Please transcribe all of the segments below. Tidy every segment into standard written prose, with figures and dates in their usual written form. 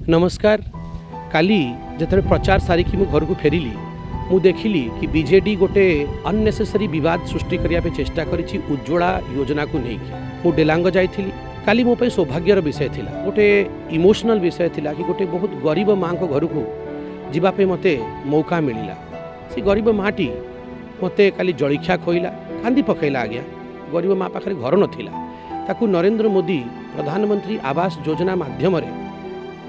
नमस्कार। काली जिते प्रचार सारिकी मु घर को फेरिली मु देखिली कि बीजेडी गोटे अननेसेसरी विवाद सृष्टि करने चेष्टा करी उज्ज्वला योजना को लेकिन मु डेलांग जाइली। काली मो सौभाग्यर विषय थिला, गोटे इमोशनल विषय थिला कि गोटे बहुत गरीब माँ को घर को जीवापे मते मौका मिलला। से गरीब माँटी मते काली जलिखिया खोइला, कांदी पकईला। आज्ञा गरीब माँ पाखे घर नथिला, ताकू नरेंद्र मोदी प्रधानमंत्री आवास योजना माध्यम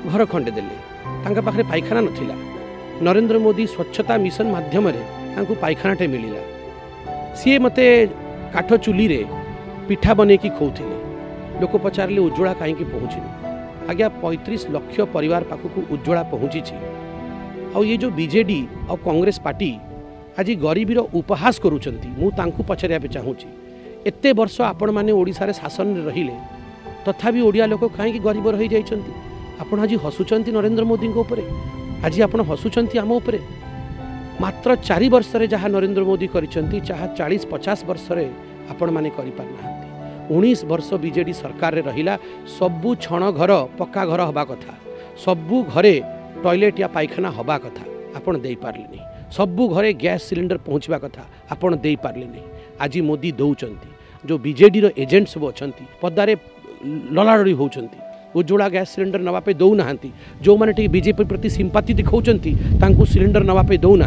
घर खंडे देले। तांका पाखे पायखाना नथिला, नरेंद्र मोदी स्वच्छता मिशन माध्यम पायखानाटे मिलला। सी मते काठ चुली रे पिठा बने की खोउथिले। लोक पचारे उज्ज्वला कहीं पहुँचनी। आज्ञा 35 लाख परिवार पाखक उज्ज्वला पहुँची। ये जो बीजेडी और कांग्रेस पार्टी आज गरीबीर उपहास करुँच मु पचारे चाहूँगी। एते वर्ष आपण मैंने ओडिशा रे शासन रहिले तथापि ओडिया लोक कहीं गरीब रही जाइछंती। आपण आज हसुचंती नरेंद्र मोदी ऊपर, आज आपण हसुचंती आम उपरे। मात्र 4 वर्ष रे जहाँ नरेंद्र मोदी करिसंती चाहा 40-50 वर्ष रे आपण माने करि पारनाहांती। 19 वर्ष बीजेडी सरकार रे रहिला। सबु छण घर पक्का घर हबा कथा, सबु घरे टॉयलेट या पायखाना हबा कथा, आपण देई पारले नहीं। सबु घरे गैस सिलेंडर पहुँचवा कथा, आपण देई पारले नहीं। आज मोदी दौचंती। जो बीजेडी रो एजेंट सब अछंती पदारे ललाड़ी होउचंती, उज्ज्वला गैस सिलेंडर नवापे दौना। जो मैंने बीजेपी प्रति सिंपाति दिखाऊँगी सिलेंडर नवापे दौना,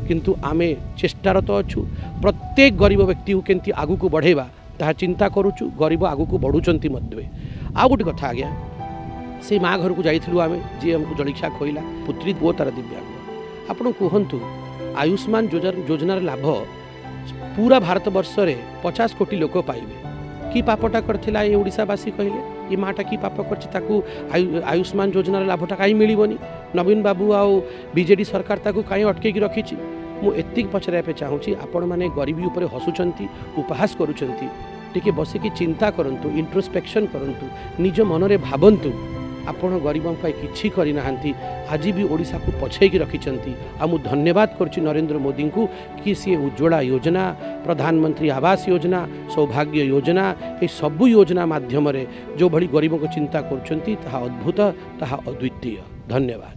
किंतु आमे चेष्टारत अच्छु। प्रत्येक गरीब व्यक्ति को केमती आगु को बढ़ेबा ता चिंता करुचु। गरीब आगु को बढ़ुचंती मध्य। आ गोटे कथा आज्ञा, से माँ घर को जाइलु आमे, जी हमको जलिखिया खोइला, पुत्री पुओ तार दिव्यांग। आपण कहतु आयुष्मान योजनार लाभ पूरा भारत वर्ष रे 50 कोटी लोक पाइबे। कि पापटा करथिला ये ओडिशावासी कहले, ये माटा की पाप करछि ताकू आयुष्मान योजनार लाभटा कहीं मिलबनी। नवीन बाबू आउ बीजेडी सरकार ताकू कहीं अटकेकी रखिछि। मु एतिक पचराइबे चाहूँगी, आपण मैंने गरीबी उपर हसुचंती, उपहास करुचंती। टिके बसिकी चिंता करंतु, इंट्रोस्पेक्शन करंतु, निज मनरे भाबंतु। आपण गरीबों का किछि करि नाहंती, आज भी ओडिशा को पछेकी रखिछंती। आ मु धन्यवाद करछि नरेंद्र मोदी को कि सी उज्ज्वला योजना, प्रधानमंत्री आवास योजना, सौभाग्य योजना, ये सबु योजना माध्यम जो भली गरीबों को चिंता करुछंती ताहा अद्भुत, ताहा अद्वितीय। धन्यवाद।